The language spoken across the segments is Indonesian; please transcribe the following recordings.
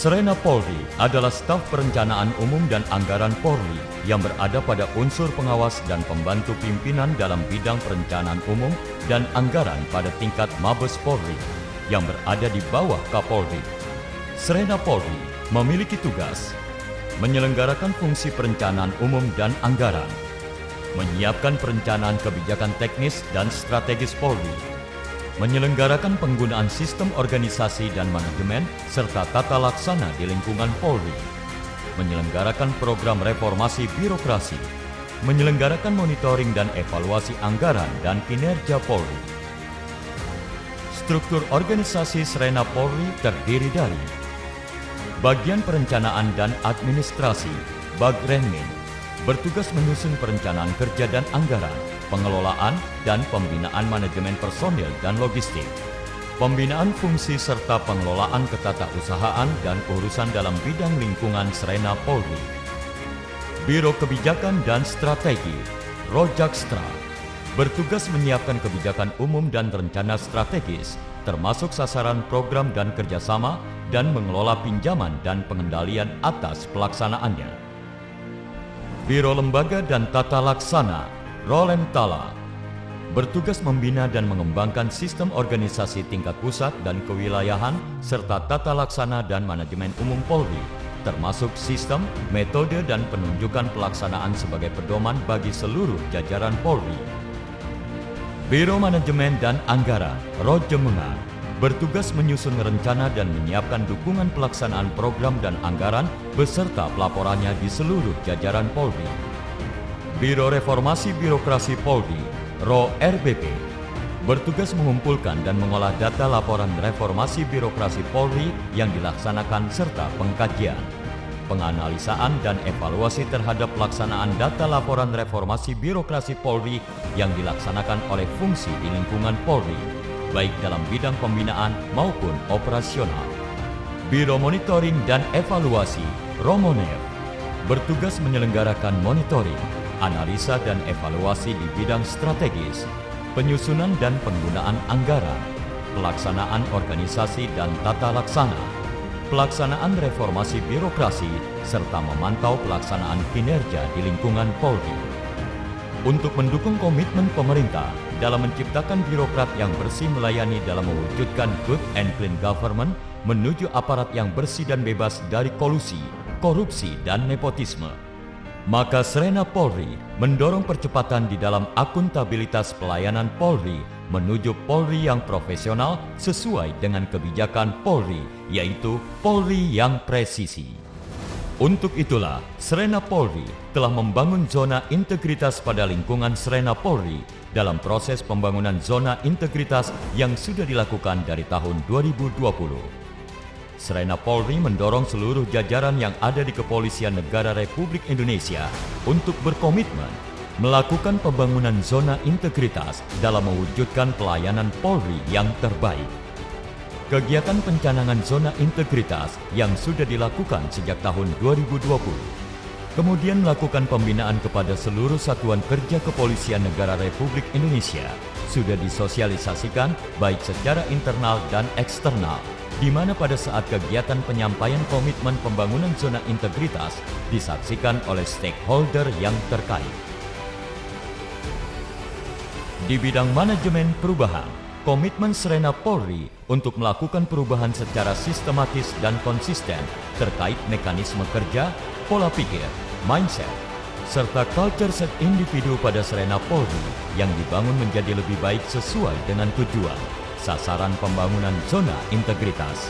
Srena Polri adalah staf perencanaan umum dan anggaran Polri yang berada pada unsur pengawas dan pembantu pimpinan dalam bidang perencanaan umum dan anggaran pada tingkat Mabes Polri yang berada di bawah Kapolri. Srena Polri memiliki tugas menyelenggarakan fungsi perencanaan umum dan anggaran, menyiapkan perencanaan kebijakan teknis dan strategis Polri, menyelenggarakan penggunaan sistem organisasi dan manajemen serta tata laksana di lingkungan Polri, menyelenggarakan program reformasi birokrasi, menyelenggarakan monitoring dan evaluasi anggaran dan kinerja Polri. Struktur organisasi Srena Polri terdiri dari Bagian Perencanaan dan Administrasi, Bagrenmin, bertugas menyusun perencanaan kerja dan anggaran, pengelolaan dan pembinaan manajemen personil dan logistik, pembinaan fungsi serta pengelolaan ketatausahaan dan urusan dalam bidang lingkungan Srena Polri. Biro Kebijakan dan Strategi, Rojakstra, bertugas menyiapkan kebijakan umum dan rencana strategis, termasuk sasaran program dan kerjasama, dan mengelola pinjaman dan pengendalian atas pelaksanaannya. Biro Lembaga dan Tata Laksana, Rolentala, bertugas membina dan mengembangkan sistem organisasi tingkat pusat dan kewilayahan serta tata laksana dan manajemen umum Polri, termasuk sistem, metode, dan penunjukan pelaksanaan sebagai pedoman bagi seluruh jajaran Polri. Biro Manajemen dan Anggaran, Rojemengan, bertugas menyusun rencana dan menyiapkan dukungan pelaksanaan program dan anggaran beserta pelaporannya di seluruh jajaran Polri. Biro Reformasi Birokrasi Polri, RO-RBP, bertugas mengumpulkan dan mengolah data laporan reformasi birokrasi Polri yang dilaksanakan serta pengkajian, penganalisaan dan evaluasi terhadap pelaksanaan data laporan reformasi birokrasi Polri yang dilaksanakan oleh fungsi di lingkungan Polri, baik dalam bidang pembinaan maupun operasional. Biro Monitoring dan Evaluasi, Romonev, bertugas menyelenggarakan monitoring, analisa dan evaluasi di bidang strategis, penyusunan dan penggunaan anggaran, pelaksanaan organisasi dan tata laksana, pelaksanaan reformasi birokrasi, serta memantau pelaksanaan kinerja di lingkungan Polri. Untuk mendukung komitmen pemerintah dalam menciptakan birokrat yang bersih melayani dalam mewujudkan good and clean government menuju aparat yang bersih dan bebas dari kolusi, korupsi, dan nepotisme, maka Srena Polri mendorong percepatan di dalam akuntabilitas pelayanan Polri menuju Polri yang profesional sesuai dengan kebijakan Polri, yaitu Polri yang presisi. Untuk itulah, Srena Polri telah membangun zona integritas pada lingkungan Srena Polri dalam proses pembangunan zona integritas yang sudah dilakukan dari tahun 2020. Srena Polri mendorong seluruh jajaran yang ada di Kepolisian Negara Republik Indonesia untuk berkomitmen melakukan pembangunan zona integritas dalam mewujudkan pelayanan Polri yang terbaik. Kegiatan pencanangan zona integritas yang sudah dilakukan sejak tahun 2020, kemudian melakukan pembinaan kepada seluruh satuan kerja Kepolisian Negara Republik Indonesia, sudah disosialisasikan baik secara internal dan eksternal, di mana pada saat kegiatan penyampaian komitmen pembangunan zona integritas disaksikan oleh stakeholder yang terkait. Di bidang manajemen perubahan, komitmen Srena Polri untuk melakukan perubahan secara sistematis dan konsisten terkait mekanisme kerja, pola pikir, mindset, serta culture set individu pada Srena Polri yang dibangun menjadi lebih baik sesuai dengan tujuan, sasaran pembangunan zona integritas.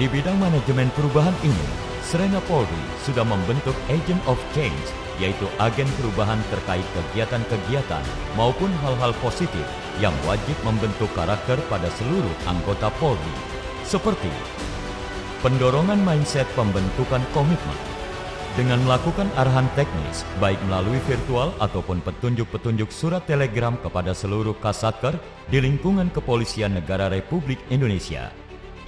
Di bidang manajemen perubahan ini, Srena Polri sudah membentuk Agent of Change, yaitu agen perubahan terkait kegiatan-kegiatan maupun hal-hal positif yang wajib membentuk karakter pada seluruh anggota Polri, seperti pendorongan mindset pembentukan komitmen, dengan melakukan arahan teknis baik melalui virtual ataupun petunjuk-petunjuk surat telegram kepada seluruh Kasatker di lingkungan Kepolisian Negara Republik Indonesia,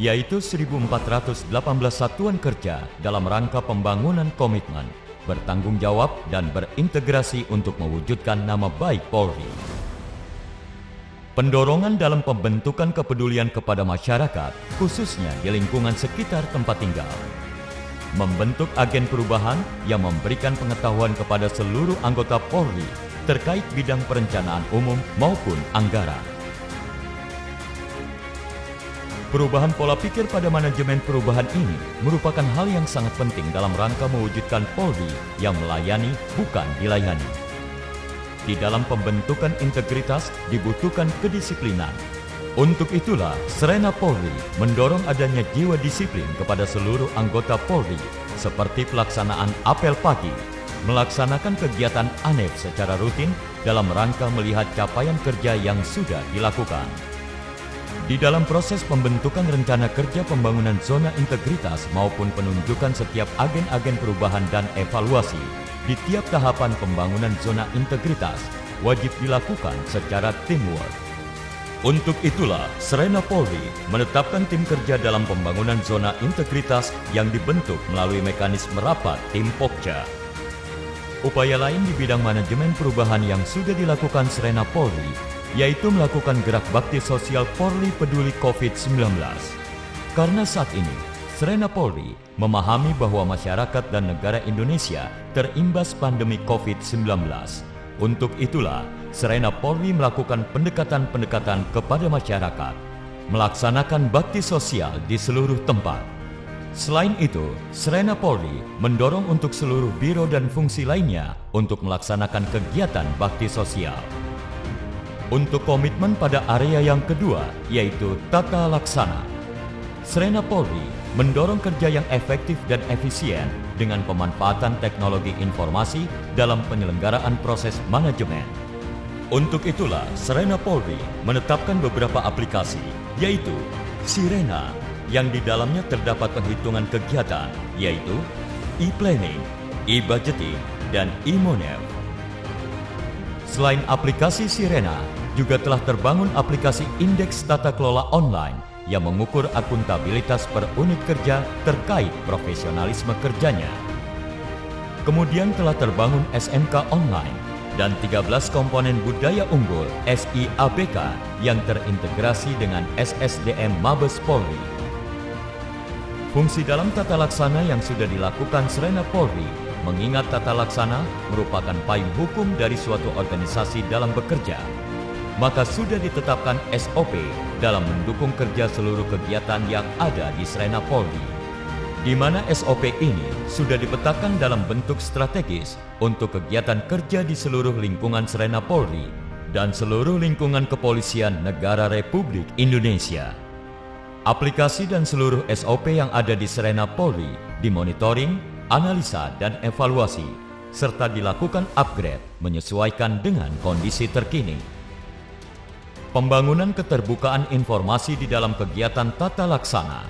yaitu 1.418 satuan kerja dalam rangka pembangunan komitmen, bertanggung jawab dan berintegrasi untuk mewujudkan nama baik Polri. Pendorongan dalam pembentukan kepedulian kepada masyarakat, khususnya di lingkungan sekitar tempat tinggal. Membentuk agen perubahan yang memberikan pengetahuan kepada seluruh anggota Polri terkait bidang perencanaan umum maupun anggaran. Perubahan pola pikir pada manajemen perubahan ini merupakan hal yang sangat penting dalam rangka mewujudkan Polri yang melayani, bukan dilayani. Di dalam pembentukan integritas dibutuhkan kedisiplinan. Untuk itulah, Srena Polri mendorong adanya jiwa disiplin kepada seluruh anggota Polri, seperti pelaksanaan apel pagi, melaksanakan kegiatan ANEF secara rutin dalam rangka melihat capaian kerja yang sudah dilakukan. Di dalam proses pembentukan rencana kerja pembangunan zona integritas maupun penunjukan setiap agen-agen perubahan dan evaluasi di tiap tahapan pembangunan zona integritas wajib dilakukan secara teamwork. Untuk itulah, Srena Polri menetapkan tim kerja dalam pembangunan zona integritas yang dibentuk melalui mekanisme rapat tim Pokja. Upaya lain di bidang manajemen perubahan yang sudah dilakukan Srena Polri, yaitu melakukan gerak bakti sosial Polri Peduli COVID-19. Karena saat ini, Srena Polri memahami bahwa masyarakat dan negara Indonesia terimbas pandemi COVID-19. Untuk itulah, Srena Polri melakukan pendekatan-pendekatan kepada masyarakat, melaksanakan bakti sosial di seluruh tempat. Selain itu, Srena Polri mendorong untuk seluruh biro dan fungsi lainnya untuk melaksanakan kegiatan bakti sosial. Untuk komitmen pada area yang kedua, yaitu tata laksana, Srena Polri mendorong kerja yang efektif dan efisien dengan pemanfaatan teknologi informasi dalam penyelenggaraan proses manajemen. Untuk itulah, Srena Polri menetapkan beberapa aplikasi, yaitu Sirena, yang di dalamnya terdapat penghitungan kegiatan, yaitu e-planning, e-budgeting, dan e-monev. Selain aplikasi Sirena, juga telah terbangun aplikasi indeks tata kelola online yang mengukur akuntabilitas per unit kerja terkait profesionalisme kerjanya. Kemudian telah terbangun SMK online dan 13 komponen budaya unggul SIABK yang terintegrasi dengan SSDM Mabes Polri. Fungsi dalam tata laksana yang sudah dilakukan Srena Polri, mengingat tata laksana merupakan payung hukum dari suatu organisasi dalam bekerja, maka sudah ditetapkan SOP dalam mendukung kerja seluruh kegiatan yang ada di Srena Polri, di mana SOP ini sudah dipetakan dalam bentuk strategis untuk kegiatan kerja di seluruh lingkungan Srena Polri dan seluruh lingkungan kepolisian negara Republik Indonesia. Aplikasi dan seluruh SOP yang ada di Srena Polri dimonitoring, analisa, dan evaluasi, serta dilakukan upgrade menyesuaikan dengan kondisi terkini. Pembangunan keterbukaan informasi di dalam kegiatan tata laksana.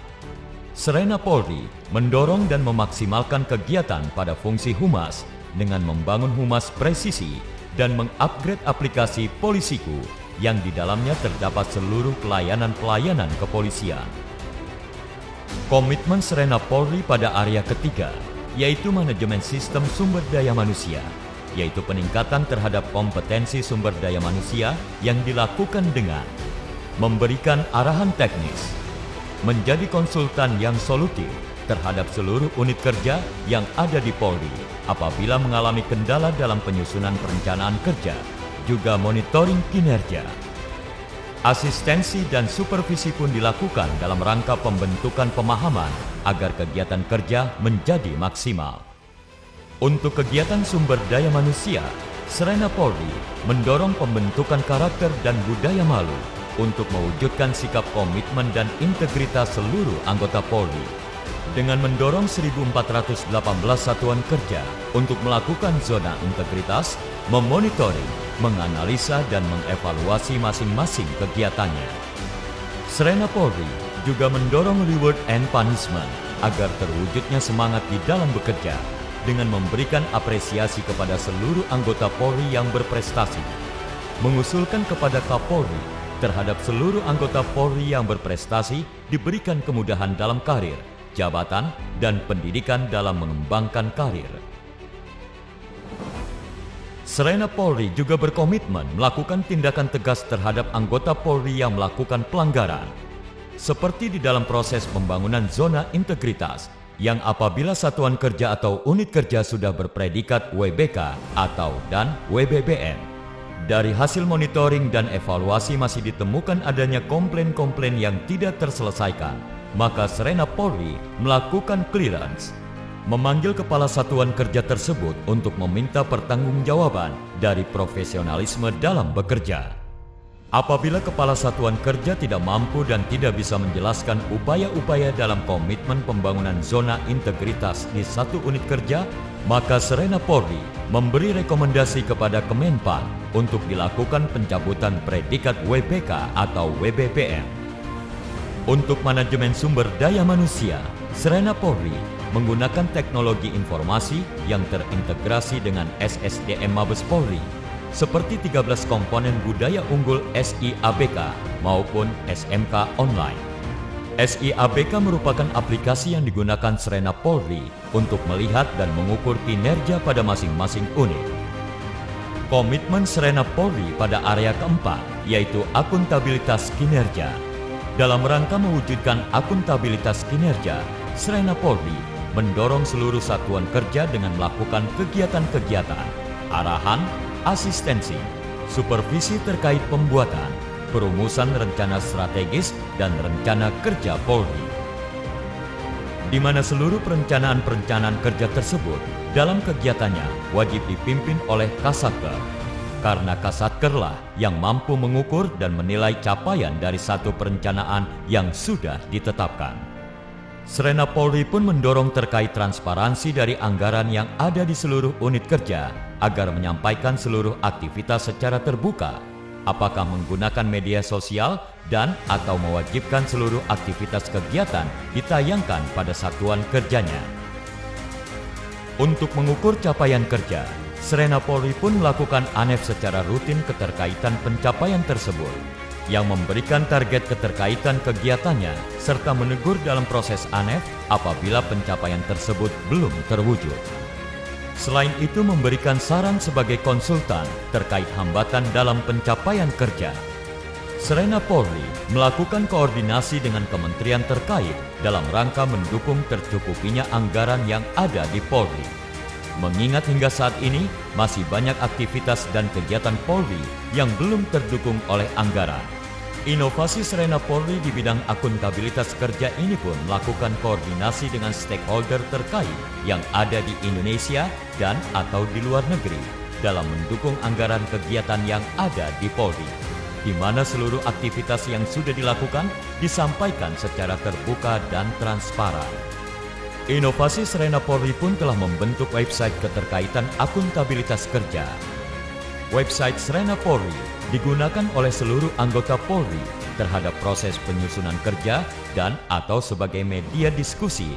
Srena Polri mendorong dan memaksimalkan kegiatan pada fungsi humas dengan membangun humas presisi dan mengupgrade aplikasi Polisiku yang di dalamnya terdapat seluruh pelayanan-pelayanan kepolisian. Komitmen Srena Polri pada area ketiga, yaitu manajemen sistem sumber daya manusia, yaitu peningkatan terhadap kompetensi sumber daya manusia yang dilakukan dengan memberikan arahan teknis, menjadi konsultan yang solutif terhadap seluruh unit kerja yang ada di Polri apabila mengalami kendala dalam penyusunan perencanaan kerja, juga monitoring kinerja. Asistensi dan supervisi pun dilakukan dalam rangka pembentukan pemahaman agar kegiatan kerja menjadi maksimal. Untuk kegiatan sumber daya manusia, Srena Polri mendorong pembentukan karakter dan budaya malu untuk mewujudkan sikap komitmen dan integritas seluruh anggota Polri dengan mendorong 1.418 satuan kerja untuk melakukan zona integritas, memonitoring, menganalisa, dan mengevaluasi masing-masing kegiatannya. Srena Polri juga mendorong reward and punishment agar terwujudnya semangat di dalam bekerja dengan memberikan apresiasi kepada seluruh anggota Polri yang berprestasi, mengusulkan kepada Kapolri terhadap seluruh anggota Polri yang berprestasi diberikan kemudahan dalam karir, jabatan, dan pendidikan dalam mengembangkan karir. Serena Polri juga berkomitmen melakukan tindakan tegas terhadap anggota Polri yang melakukan pelanggaran. Seperti di dalam proses pembangunan zona integritas, yang apabila satuan kerja atau unit kerja sudah berpredikat WBK atau dan WBBM. Dari hasil monitoring dan evaluasi masih ditemukan adanya komplain-komplain yang tidak terselesaikan, maka Serena Polri melakukan clearance, memanggil kepala satuan kerja tersebut untuk meminta pertanggungjawaban dari profesionalisme dalam bekerja. Apabila kepala satuan kerja tidak mampu dan tidak bisa menjelaskan upaya-upaya dalam komitmen pembangunan zona integritas di satu unit kerja, maka Serena Polri memberi rekomendasi kepada Kemenpan untuk dilakukan pencabutan predikat WBK atau WBPM. Untuk manajemen sumber daya manusia, Serena Polri menggunakan teknologi informasi yang terintegrasi dengan SSDM Mabes Polri, seperti 13 komponen budaya unggul SIABK maupun SMK Online. SIABK merupakan aplikasi yang digunakan Serena Polri untuk melihat dan mengukur kinerja pada masing-masing unit. Komitmen Serena Polri pada area keempat, yaitu akuntabilitas kinerja. Dalam rangka mewujudkan akuntabilitas kinerja, Serena Polri mendorong seluruh satuan kerja dengan melakukan kegiatan-kegiatan, arahan, asistensi, supervisi terkait pembuatan, perumusan rencana strategis dan rencana kerja Polri. Di mana seluruh perencanaan-perencanaan kerja tersebut dalam kegiatannya wajib dipimpin oleh Kasatker, karena Kasatkerlah yang mampu mengukur dan menilai capaian dari satu perencanaan yang sudah ditetapkan. Serena Polri pun mendorong terkait transparansi dari anggaran yang ada di seluruh unit kerja agar menyampaikan seluruh aktivitas secara terbuka, apakah menggunakan media sosial dan atau mewajibkan seluruh aktivitas kegiatan ditayangkan pada satuan kerjanya. Untuk mengukur capaian kerja, Serena Polri pun melakukan ANEF secara rutin keterkaitan pencapaian tersebut, yang memberikan target keterkaitan kegiatannya serta menegur dalam proses ANEF apabila pencapaian tersebut belum terwujud. Selain itu memberikan saran sebagai konsultan terkait hambatan dalam pencapaian kerja. Serena Polri melakukan koordinasi dengan kementerian terkait dalam rangka mendukung tercukupinya anggaran yang ada di Polri. Mengingat hingga saat ini masih banyak aktivitas dan kegiatan Polri yang belum terdukung oleh anggaran. Inovasi Serena Polri di bidang akuntabilitas kerja ini pun melakukan koordinasi dengan stakeholder terkait yang ada di Indonesia dan atau di luar negeri dalam mendukung anggaran kegiatan yang ada di Polri, di mana seluruh aktivitas yang sudah dilakukan disampaikan secara terbuka dan transparan. Inovasi Serena Polri pun telah membentuk website keterkaitan akuntabilitas kerja. Website Serena Polri digunakan oleh seluruh anggota Polri terhadap proses penyusunan kerja dan atau sebagai media diskusi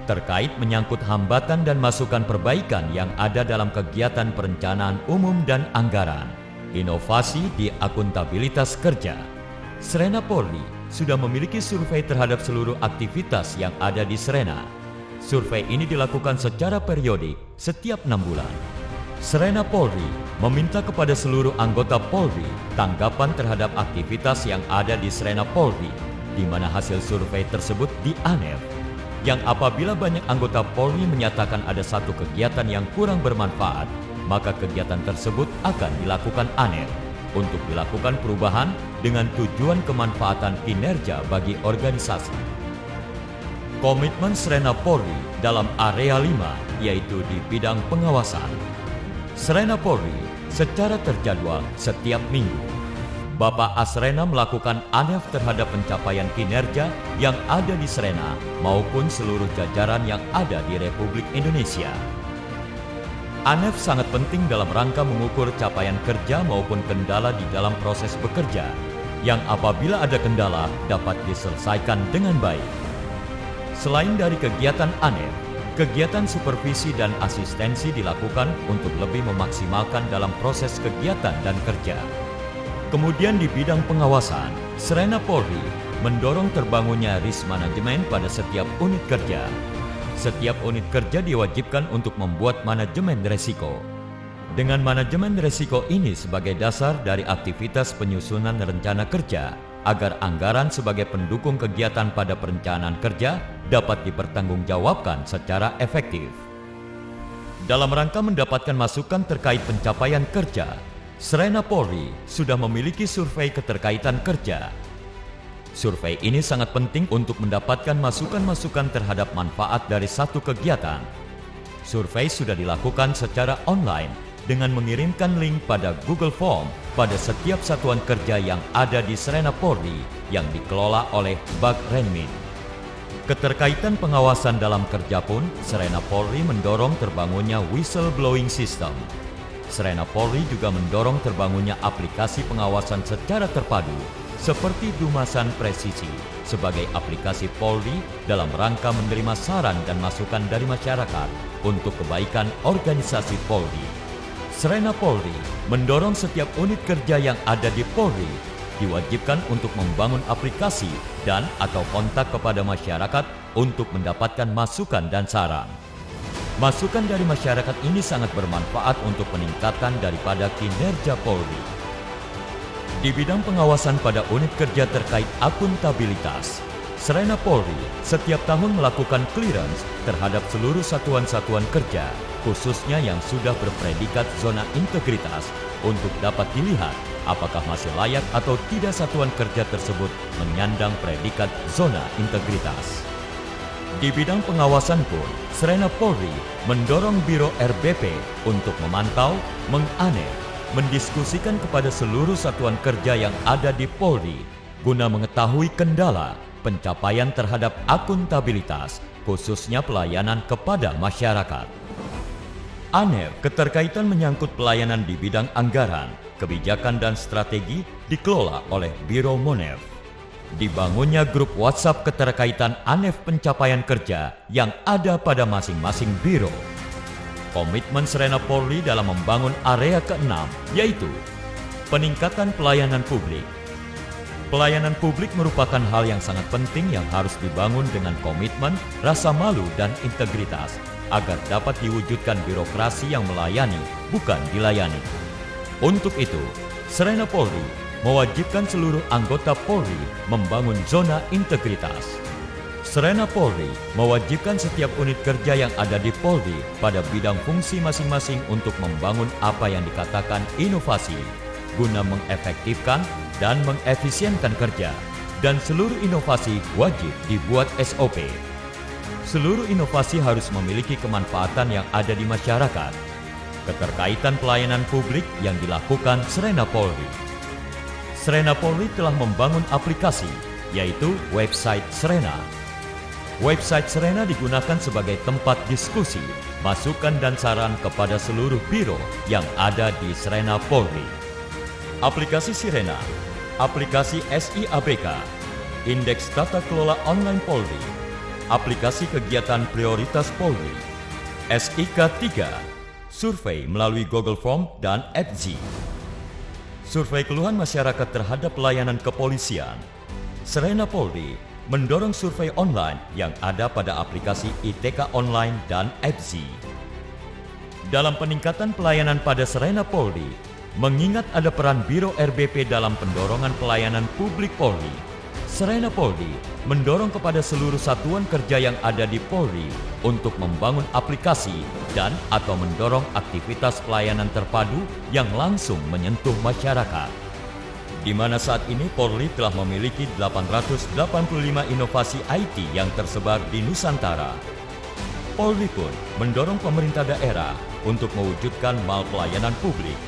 terkait menyangkut hambatan dan masukan perbaikan yang ada dalam kegiatan perencanaan umum dan anggaran. Inovasi di akuntabilitas kerja. Serena Polri sudah memiliki survei terhadap seluruh aktivitas yang ada di Serena. Survei ini dilakukan secara periodik setiap 6 bulan. Serena Polri meminta kepada seluruh anggota Polri tanggapan terhadap aktivitas yang ada di Serena Polri, di mana hasil survei tersebut di ANEF, yang apabila banyak anggota Polri menyatakan ada satu kegiatan yang kurang bermanfaat, maka kegiatan tersebut akan dilakukan ANEF untuk dilakukan perubahan dengan tujuan kemanfaatan kinerja bagi organisasi. Komitmen Serena Polri dalam area 5 yaitu di bidang pengawasan. Serena Polri secara terjadwal setiap minggu. Bapak Asrena melakukan ANEF terhadap pencapaian kinerja yang ada di Serena maupun seluruh jajaran yang ada di Republik Indonesia. ANEF sangat penting dalam rangka mengukur capaian kerja maupun kendala di dalam proses bekerja, yang apabila ada kendala dapat diselesaikan dengan baik. Selain dari kegiatan ANEF, kegiatan supervisi dan asistensi dilakukan untuk lebih memaksimalkan dalam proses kegiatan dan kerja. Kemudian di bidang pengawasan, Serena Polri mendorong terbangunnya risk management pada setiap unit kerja. Setiap unit kerja diwajibkan untuk membuat manajemen risiko. Dengan manajemen risiko ini sebagai dasar dari aktivitas penyusunan rencana kerja, agar anggaran sebagai pendukung kegiatan pada perencanaan kerja dapat dipertanggungjawabkan secara efektif. Dalam rangka mendapatkan masukan terkait pencapaian kerja, Srena Polri sudah memiliki survei keterkaitan kerja. Survei ini sangat penting untuk mendapatkan masukan-masukan terhadap manfaat dari satu kegiatan. Survei sudah dilakukan secara online dengan mengirimkan link pada Google Form pada setiap satuan kerja yang ada di Srena Polri yang dikelola oleh Bag Renmin. Keterkaitan pengawasan dalam kerja pun, Srena Polri mendorong terbangunnya whistleblowing system. Srena Polri juga mendorong terbangunnya aplikasi pengawasan secara terpadu seperti Dumasan Presisi sebagai aplikasi Polri dalam rangka menerima saran dan masukan dari masyarakat untuk kebaikan organisasi Polri. Srena Polri mendorong setiap unit kerja yang ada di Polri diwajibkan untuk membangun aplikasi dan atau kontak kepada masyarakat untuk mendapatkan masukan dan saran. Masukan dari masyarakat ini sangat bermanfaat untuk peningkatan daripada kinerja Polri. Di bidang pengawasan pada unit kerja terkait akuntabilitas, Srena Polri setiap tahun melakukan clearance terhadap seluruh satuan-satuan kerja, khususnya yang sudah berpredikat zona integritas, untuk dapat dilihat apakah masih layak atau tidak satuan kerja tersebut menyandang predikat zona integritas. Di bidang pengawasan pun, Srena Polri mendorong Biro RBP untuk memantau, menganeh, mendiskusikan kepada seluruh satuan kerja yang ada di Polri guna mengetahui kendala pencapaian terhadap akuntabilitas, khususnya pelayanan kepada masyarakat. ANEF keterkaitan menyangkut pelayanan di bidang anggaran, kebijakan dan strategi dikelola oleh Biro Monef. Dibangunnya grup WhatsApp keterkaitan ANEF pencapaian kerja yang ada pada masing-masing biro. Komitmen Srena Polri dalam membangun area ke-6 yaitu peningkatan pelayanan publik. Pelayanan publik merupakan hal yang sangat penting yang harus dibangun dengan komitmen, rasa malu dan integritas agar dapat diwujudkan birokrasi yang melayani, bukan dilayani. Untuk itu, Srena Polri mewajibkan seluruh anggota Polri membangun zona integritas. Srena Polri mewajibkan setiap unit kerja yang ada di Polri pada bidang fungsi masing-masing untuk membangun apa yang dikatakan inovasi, guna mengefektifkan dan mengefisienkan kerja, dan seluruh inovasi wajib dibuat SOP. Seluruh inovasi harus memiliki kemanfaatan yang ada di masyarakat. Keterkaitan pelayanan publik yang dilakukan Srena Polri. Srena Polri telah membangun aplikasi, yaitu website Srena. Website Srena digunakan sebagai tempat diskusi, masukan dan saran kepada seluruh biro yang ada di Srena Polri. Aplikasi Sirena, aplikasi SIABK, Indeks Tata Kelola Online Polri, aplikasi kegiatan prioritas Polri, SIK3, survei melalui Google Form dan FZ. Survei keluhan masyarakat terhadap pelayanan kepolisian. Srena Polri mendorong survei online yang ada pada aplikasi ITK Online dan FZ. Dalam peningkatan pelayanan pada Srena Polri, mengingat ada peran Biro RBP dalam pendorongan pelayanan publik Polri, Srena Polri mendorong kepada seluruh satuan kerja yang ada di Polri untuk membangun aplikasi dan atau mendorong aktivitas pelayanan terpadu yang langsung menyentuh masyarakat. Di mana saat ini Polri telah memiliki 885 inovasi IT yang tersebar di Nusantara. Polri pun mendorong pemerintah daerah untuk mewujudkan mal pelayanan publik.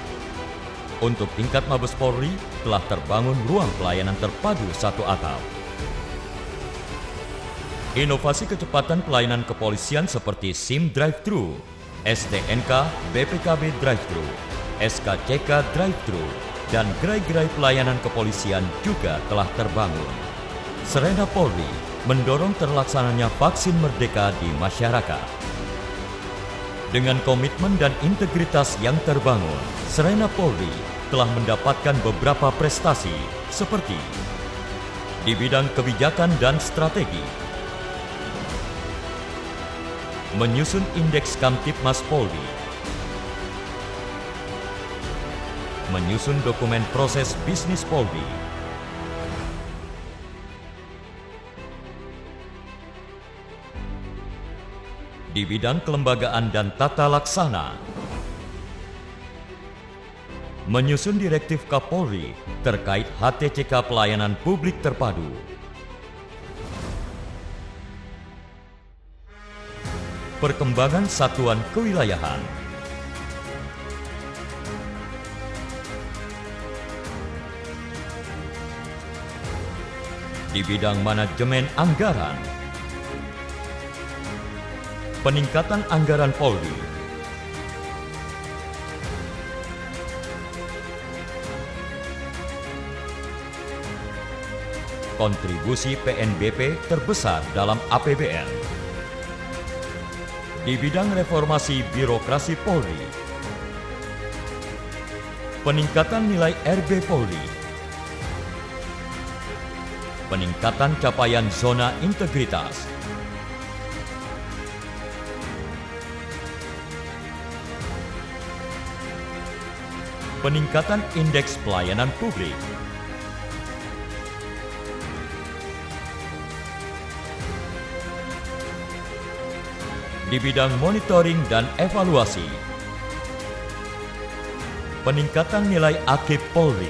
Untuk tingkat Mabes Polri telah terbangun ruang pelayanan terpadu satu atap. Inovasi kecepatan pelayanan kepolisian seperti SIM Drive-Thru, STNK BPKB Drive-Thru, SKCK Drive-Thru, dan gerai-gerai pelayanan kepolisian juga telah terbangun. Srena Polri mendorong terlaksananya vaksin merdeka di masyarakat. Dengan komitmen dan integritas yang terbangun, Srena Polri telah mendapatkan beberapa prestasi seperti di bidang kebijakan dan strategi, menyusun Indeks Kamtipmas Polri, menyusun dokumen proses bisnis Polri. Di bidang kelembagaan dan tata laksana, menyusun direktif Kapolri terkait HTCK pelayanan publik terpadu. Perkembangan satuan kewilayahan. Di bidang manajemen anggaran, peningkatan anggaran Polri, kontribusi PNBP terbesar dalam APBN. Di bidang reformasi birokrasi Polri, peningkatan nilai RB Polri, peningkatan capaian zona integritas, peningkatan indeks pelayanan publik, di bidang monitoring dan evaluasi, peningkatan nilai AKIP Polri,